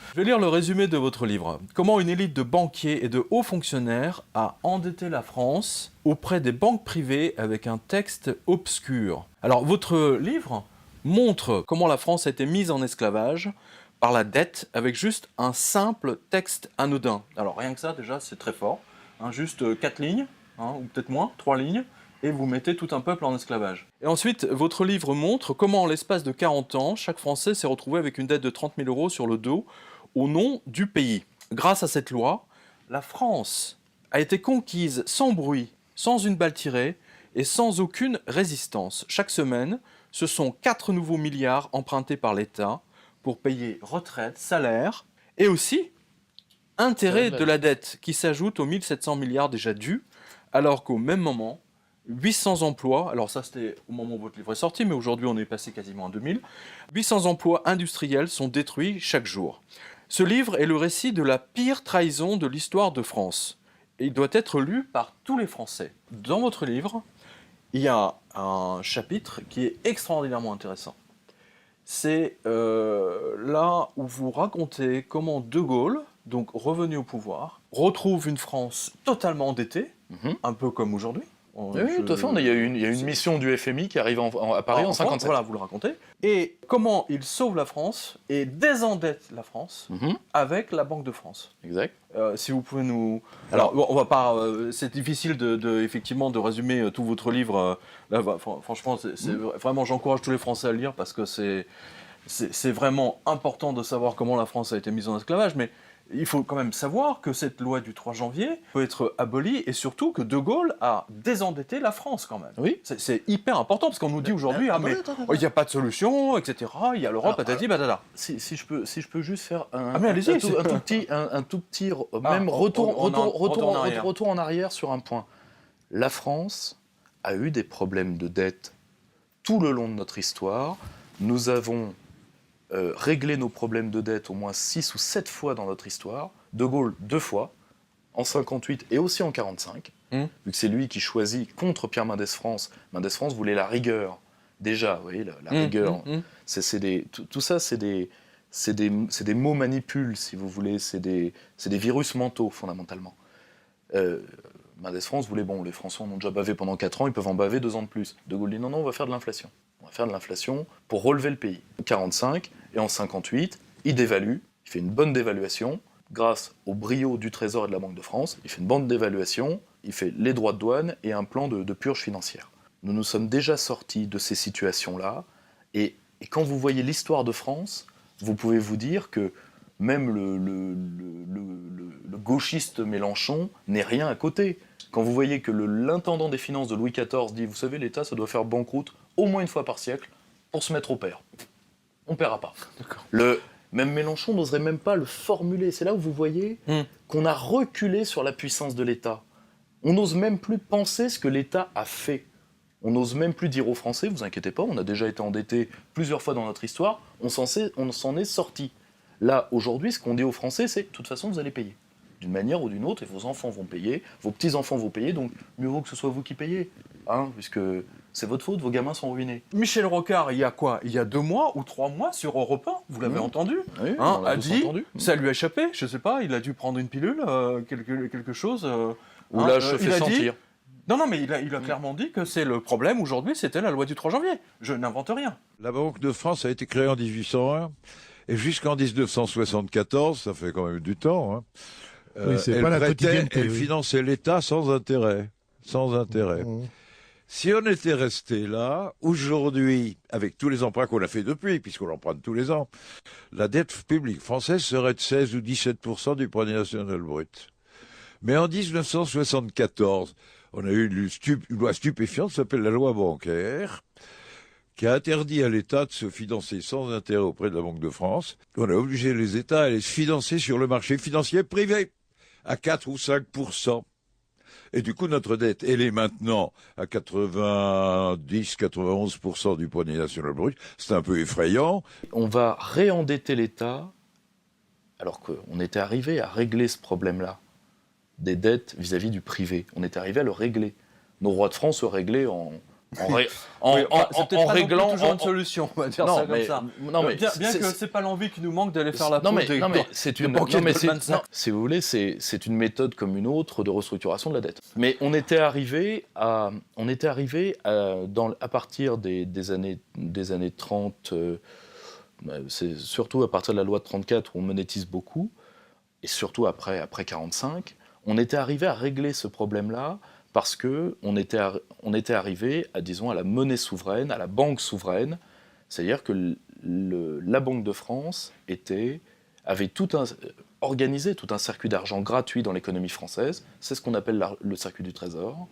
Je vais lire le résumé de votre livre. Comment une élite de banquiers et de hauts fonctionnaires a endetté la France auprès des banques privées avec un texte obscur. Alors, votre livre montre comment la France a été mise en esclavage par la dette avec juste un simple texte anodin. Alors, rien que ça, déjà, c'est très fort. Juste 4 lignes, ou peut-être moins, 3 lignes, et vous mettez tout un peuple en esclavage. Et ensuite, votre livre montre comment, en l'espace de 40 ans, chaque Français s'est retrouvé avec une dette de 30 000 € sur le dos, au nom du pays. Grâce à cette loi, la France a été conquise sans bruit, sans une balle tirée et sans aucune résistance. Chaque semaine, ce sont 4 nouveaux milliards empruntés par l'État pour payer retraite, salaire et aussi intérêt de la dette qui s'ajoute aux 1700 milliards déjà dus, alors qu'au même moment, 800 emplois, alors ça c'était au moment où votre livre est sorti, mais aujourd'hui on est passé quasiment à 2000, 800 emplois industriels sont détruits chaque jour. Ce livre est le récit de la pire trahison de l'histoire de France. Et il doit être lu par tous les Français. Dans votre livre, il y a un chapitre qui est extraordinairement intéressant. C'est là où vous racontez comment De Gaulle, donc revenu au pouvoir, retrouve une France totalement endettée, un peu comme aujourd'hui. Oui, tout à fait. Il y a une mission du FMI qui arrive à Paris en 1957. Voilà, vous le racontez. Et comment il sauve la France et désendette la France avec la Banque de France. Exact. Si vous pouvez nous... Alors, on va pas... c'est difficile effectivement de résumer tout votre livre. Là, franchement, vraiment, j'encourage tous les Français à le lire parce que c'est vraiment important de savoir comment la France a été mise en esclavage. Mais il faut quand même savoir que cette loi du 3 janvier peut être abolie et surtout que De Gaulle a désendetté la France quand même. Oui. C'est hyper important parce qu'on nous dit aujourd'hui il n'y a pas de solution, etc. Il y a l'Europe, patati patata. Si je peux juste faire un tout petit retour en arrière sur un point. La France a eu des problèmes de dette tout le long de notre histoire. Nous avons réglé nos problèmes de dette au moins 6 ou 7 fois dans notre histoire. De Gaulle 2 fois, en 58 et aussi en 45, vu que c'est lui qui choisit contre Pierre Mendès France. Mendès France voulait la rigueur. Déjà, vous voyez, la rigueur. Tout ça, c'est des mots manipules, si vous voulez. C'est des virus mentaux, fondamentalement. Mendès France voulait, les Français en ont déjà bavé pendant 4 ans, ils peuvent en baver 2 ans de plus. De Gaulle dit non, on va faire de l'inflation. On va faire de l'inflation pour relever le pays. En 45 et en 58, il dévalue, il fait une bonne dévaluation, grâce au brio du Trésor et de la Banque de France, il fait une bonne dévaluation, il fait les droits de douane et un plan de purge financière. Nous nous sommes déjà sortis de ces situations-là, et quand vous voyez l'histoire de France, vous pouvez vous dire que même le gauchiste Mélenchon n'est rien à côté. Quand vous voyez que l'intendant des finances de Louis XIV dit « Vous savez, l'État, ça doit faire banqueroute au moins une fois par siècle pour se mettre au pair. » On ne paiera pas. Même Mélenchon n'oserait même pas le formuler. C'est là où vous voyez qu'on a reculé sur la puissance de l'État. On n'ose même plus penser ce que l'État a fait. On n'ose même plus dire aux Français « Vous inquiétez pas, on a déjà été endettés plusieurs fois dans notre histoire, on s'en est sorti. » Là, aujourd'hui, ce qu'on dit aux Français, c'est « De toute façon, vous allez payer. D'une manière ou d'une autre, et vos enfants vont payer, vos petits-enfants vont payer, donc mieux vaut que ce soit vous qui payez. Puisque c'est votre faute, vos gamins sont ruinés. » Michel Rocard, il y a quoi ? Il y a 2 mois ou 3 mois sur Europe 1, vous l'avez entendu, a dit, ça lui a échappé, je sais pas, il a dû prendre une pilule, quelque chose. Ou là, je fais sentir. Non, mais il a clairement dit que c'est le problème aujourd'hui, c'était la loi du 3 janvier. Je n'invente rien. La Banque de France a été créée en 1801 et jusqu'en 1974, ça fait quand même du temps, elle finançait l'État sans intérêt. Sans intérêt. Si on était resté là, aujourd'hui, avec tous les emprunts qu'on a fait depuis, puisqu'on emprunte tous les ans, la dette publique française serait de 16 ou 17% du produit national brut. Mais en 1974, on a eu une loi stupéfiante, qui s'appelle la loi bancaire, qui a interdit à l'État de se financer sans intérêt auprès de la Banque de France. On a obligé les États à aller se financer sur le marché financier privé, à 4 ou 5%. Et du coup, notre dette, elle est maintenant à 90-91% du produit national brut. C'est un peu effrayant. On va réendetter l'État, alors qu'on était arrivé à régler ce problème-là, des dettes vis-à-vis du privé. On était arrivé à le régler. Nos rois de France se réglaient en Oui, enfin, c'est peut-être pas réglant... non plus toujours une solution, on va dire ça comme ça. Non, mais Bien que c'est pas l'envie qui nous manque d'aller faire la peau des c'est des une... banquiers non, mais de Goldman Sachs. si vous voulez, c'est une méthode comme une autre de restructuration de la dette. Mais on était arrivé à partir des années 30, c'est surtout à partir de la loi de 34 où on monétise beaucoup, et surtout après 45, on était arrivé à régler ce problème-là parce qu'on était arrivé à la monnaie souveraine, à la banque souveraine, c'est-à-dire que la Banque de France avait organisé tout un circuit d'argent gratuit dans l'économie française, c'est ce qu'on appelle le circuit du trésor,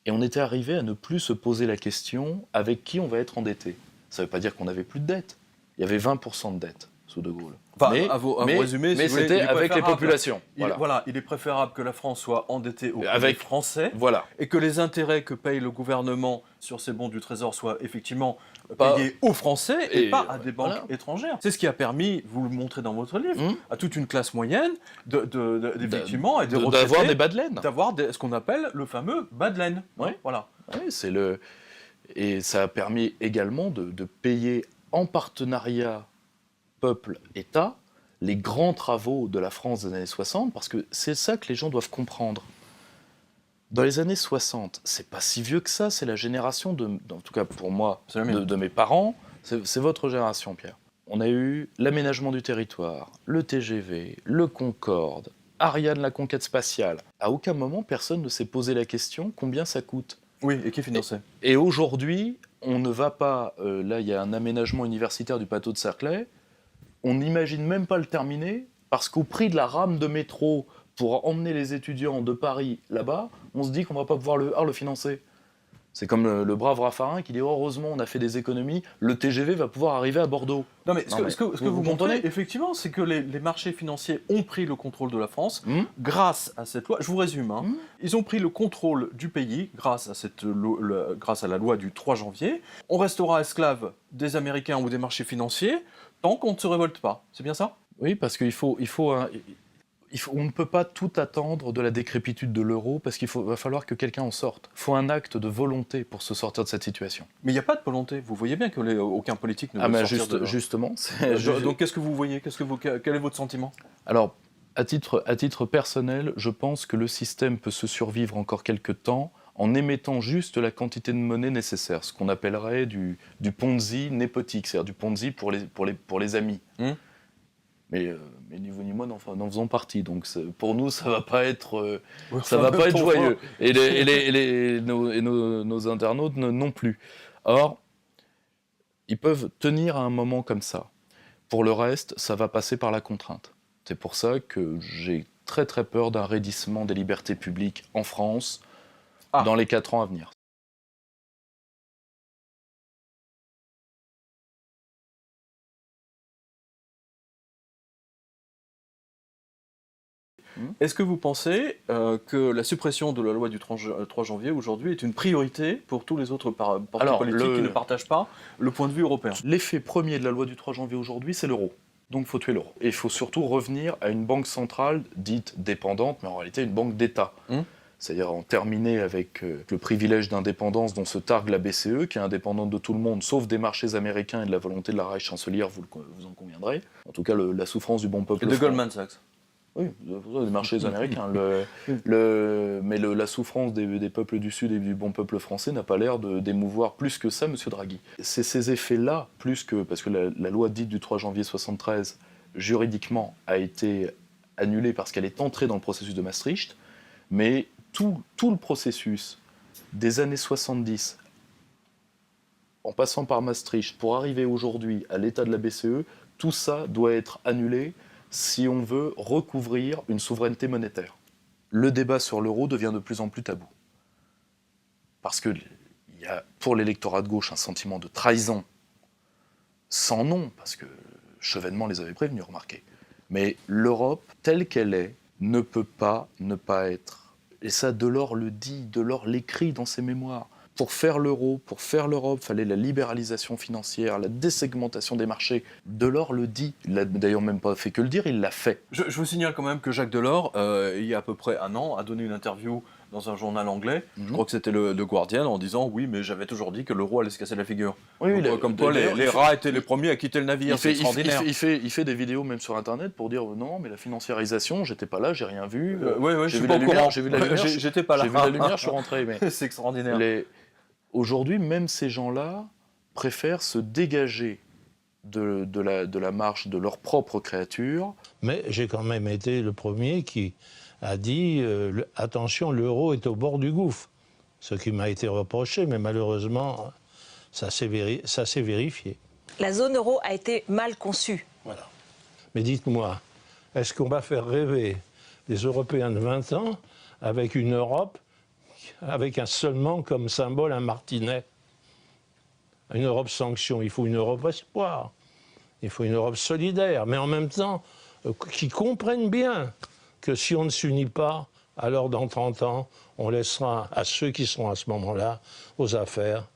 et on était arrivé à ne plus se poser la question avec qui on va être endetté. Ça ne veut pas dire qu'on n'avait plus de dette, il y avait 20% de dette sous De Gaulle. Enfin, à vous résumer, mais si vous voulez, c'était il est avec les préférable- populations. Il est préférable que la France soit endettée auprès Avec- des Français Voilà. et que les intérêts que paye le gouvernement sur ces bons du Trésor soient effectivement Pas- payés aux Français et pas à des banques voilà. étrangères. C'est ce qui a permis, vous le montrez dans votre livre, Hum. à toute une classe moyenne effectivement, et des D'avoir retraités, des bas de laine. d'avoir ce qu'on appelle le fameux bas de laine. Ouais. Voilà. Oui, et ça a permis également de payer en partenariat peuple-État les grands travaux de la France des années 60, parce que c'est ça que les gens doivent comprendre. Dans les années 60, c'est pas si vieux que ça, c'est la génération en tout cas pour moi, C'est la mienne. de mes parents, c'est votre génération, Pierre. On a eu l'aménagement du territoire, le TGV, le Concorde, Ariane, la conquête spatiale. À aucun moment, personne ne s'est posé la question combien ça coûte. Oui, et qui finançait. Et aujourd'hui, on ne va pas... là, il y a un aménagement universitaire du plateau de Cerclay. On n'imagine même pas le terminer, parce qu'au prix de la rame de métro pour emmener les étudiants de Paris là-bas, on se dit qu'on ne va pas pouvoir le financer. C'est comme le brave Raffarin qui dit « Heureusement, on a fait des économies, le TGV va pouvoir arriver à Bordeaux ». Non, mais ce que vous comprenez montrez, effectivement, c'est que les marchés financiers ont pris le contrôle de la France Hum. grâce à cette loi. Je vous résume. Hein. Ils ont pris le contrôle du pays grâce à la loi du 3 janvier. On restera esclave des Américains ou des marchés financiers tant qu'on ne se révolte pas. C'est bien ça? Oui, parce qu'il on ne peut pas tout attendre de la décrépitude de l'euro, parce va falloir que quelqu'un en sorte. Il faut un acte de volonté pour se sortir de cette situation. Mais il n'y a pas de volonté. Vous voyez bien que aucun politique ne veut sortir de là. Justement. Donc qu'est-ce que vous voyez? Quel est votre sentiment? Alors, à titre personnel, je pense que le système peut se survivre encore quelques temps en émettant juste la quantité de monnaie nécessaire, ce qu'on appellerait du Ponzi népotique, c'est-à-dire du Ponzi pour les amis. Mais ni vous ni moi n'en faisons partie, donc pour nous ça va pas être joyeux, et nos internautes non plus. Or, ils peuvent tenir à un moment comme ça. Pour le reste, ça va passer par la contrainte. C'est pour ça que j'ai très très peur d'un raidissement des libertés publiques en France dans les 4 ans à venir. Est-ce que vous pensez que la suppression de la loi du 3 janvier aujourd'hui est une priorité pour tous les autres partis politiques qui ne partagent pas le point de vue européen? L'effet premier de la loi du 3 janvier aujourd'hui, c'est l'euro. Donc il faut tuer l'euro. Et il faut surtout revenir à une banque centrale dite dépendante, mais en réalité une banque d'État. C'est-à-dire en terminer avec le privilège d'indépendance dont se targue la BCE, qui est indépendante de tout le monde, sauf des marchés américains et de la volonté de la Reichschancelière, vous en conviendrez. En tout cas, la souffrance du bon peuple. Et de Goldman Sachs. Oui, des marchés américains. Mais la souffrance des peuples du Sud et du bon peuple français n'a pas l'air d'émouvoir plus que ça, M. Draghi. C'est ces effets-là, parce que la loi dite du 3 janvier 1973, juridiquement, a été annulée parce qu'elle est entrée dans le processus de Maastricht, mais tout le processus des années 70, en passant par Maastricht, pour arriver aujourd'hui à l'état de la BCE, tout ça doit être annulé si on veut recouvrir une souveraineté monétaire. Le débat sur l'euro devient de plus en plus tabou. Parce qu'il y a pour l'électorat de gauche un sentiment de trahison sans nom, parce que Chevènement les avait prévenus, remarquez. Mais l'Europe, telle qu'elle est, ne peut pas ne pas être. Et ça, Delors le dit, Delors l'écrit dans ses mémoires. Pour faire l'euro, pour faire l'Europe, il fallait la libéralisation financière, la désegmentation des marchés. Delors le dit. Il n'a d'ailleurs même pas fait que le dire, il l'a fait. Je vous signale quand même que Jacques Delors, il y a à peu près un an, a donné une interview dans un journal anglais, je crois que c'était le Guardian, en disant oui, mais j'avais toujours dit que l'euro allait se casser la figure. Oui, donc, comme quoi, les rats étaient les premiers à quitter le navire. C'est extraordinaire. Il fait des vidéos même sur Internet pour dire non, mais la financiarisation, j'étais pas là, j'ai rien vu. Oui, je j'ai suis vu pas la au courant. lumière, j'ai vu la lumière. J'étais pas là. J'ai vu la lumière, je suis rentré. Mais c'est extraordinaire. Aujourd'hui, même ces gens-là préfèrent se dégager de la marche de leur propre créature. Mais j'ai quand même été le premier qui a dit attention, l'euro est au bord du gouffre. Ce qui m'a été reproché, mais malheureusement, ça s'est vérifié. La zone euro a été mal conçue. Voilà. Mais dites-moi, est-ce qu'on va faire rêver les Européens de 20 ans avec une Europe avec seulement comme symbole un martinet? Une Europe sanction, il faut une Europe espoir, il faut une Europe solidaire, mais en même temps, qui comprennent bien que si on ne s'unit pas, alors dans 30 ans, on laissera à ceux qui seront à ce moment-là aux affaires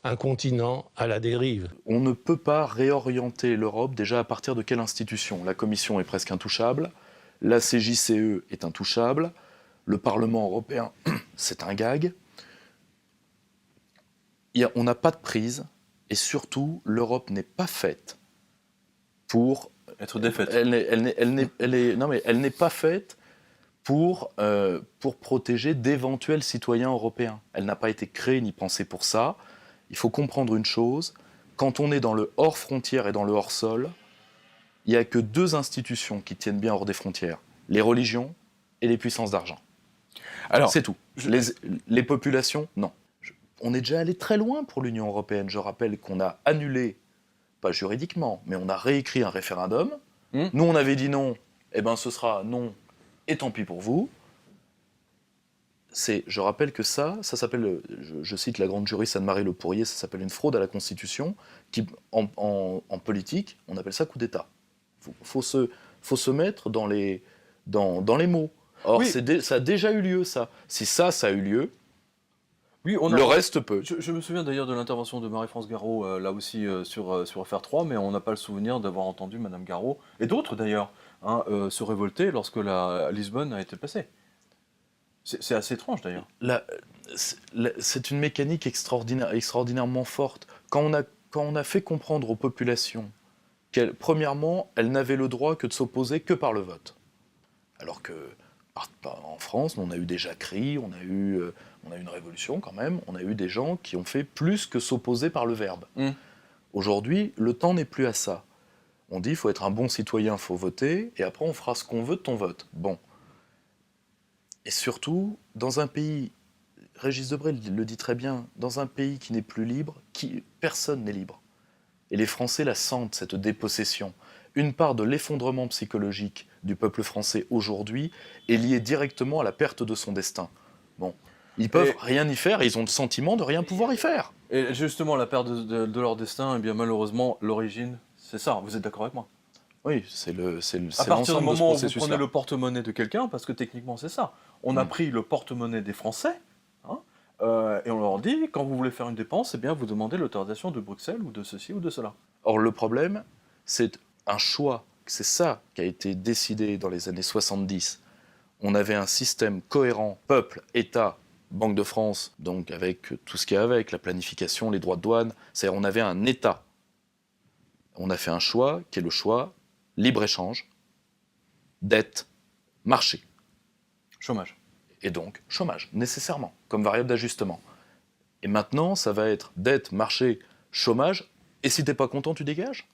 un continent à la dérive. On ne peut pas réorienter l'Europe déjà à partir de quelle institution? La Commission est presque intouchable, la CJCE est intouchable, le Parlement européen, c'est un gag. On n'a pas de prise, et surtout, l'Europe n'est pas faite pour être défaite. Elle n'est pas faite pour protéger d'éventuels citoyens européens. Elle n'a pas été créée ni pensée pour ça. Il faut comprendre une chose, quand on est dans le hors frontière et dans le hors sol, il n'y a que deux institutions qui tiennent bien hors des frontières, les religions et les puissances d'argent. Alors, c'est tout. Les populations, non. On est déjà allé très loin pour l'Union européenne. Je rappelle qu'on a annulé, pas juridiquement, mais on a réécrit un référendum. Nous, on avait dit non, eh ben ce sera non, et tant pis pour vous. Je rappelle que ça s'appelle, je cite la grande juriste Anne-Marie Le Pourrier, ça s'appelle une fraude à la Constitution, qui, en politique, on appelle ça coup d'État. Faut se mettre dans les mots. Or, oui. Ça a déjà eu lieu, ça. Si ça a eu lieu, oui, le reste peut. Je me souviens d'ailleurs de l'intervention de Marie-France Garot, là aussi sur Affaire 3, mais on n'a pas le souvenir d'avoir entendu Madame Garot, et d'autres d'ailleurs, se révolter lorsque la Lisbonne a été passée. C'est assez étrange d'ailleurs. C'est une mécanique extraordinairement forte. Quand on a fait comprendre aux populations premièrement, elles n'avaient le droit que de s'opposer que par le vote. Alors que en France, on a eu des jacqueries, on a eu une révolution quand même, on a eu des gens qui ont fait plus que s'opposer par le verbe. Aujourd'hui, le temps n'est plus à ça. On dit, il faut être un bon citoyen, il faut voter, et après on fera ce qu'on veut de ton vote. Bon. Et surtout, dans un pays, Régis Debray le dit très bien, dans un pays qui n'est plus libre, personne n'est libre. Et les Français la sentent, cette dépossession. Une part de l'effondrement psychologique du peuple français aujourd'hui est liée directement à la perte de son destin. Bon, ils peuvent rien y faire et ils ont le sentiment de rien pouvoir y faire. Et justement, la perte de leur destin, eh bien malheureusement, l'origine, c'est ça. Vous êtes d'accord avec moi? Oui, c'est l'ensemble de ce processus-là. À partir du moment où vous prenez le porte-monnaie de quelqu'un, parce que techniquement c'est ça, on a pris le porte-monnaie des Français, et on leur dit, quand vous voulez faire une dépense, eh bien vous demandez l'autorisation de Bruxelles ou de ceci ou de cela. Or le problème, c'est un choix, c'est ça qui a été décidé dans les années 70. On avait un système cohérent, peuple, État, Banque de France, donc avec tout ce qu'il y a avec, la planification, les droits de douane, c'est-à-dire on avait un État. On a fait un choix qui est le choix libre-échange, dette, marché. Chômage. Et donc chômage, nécessairement, comme variable d'ajustement. Et maintenant, ça va être dette, marché, chômage, et si t'es pas content, tu dégages.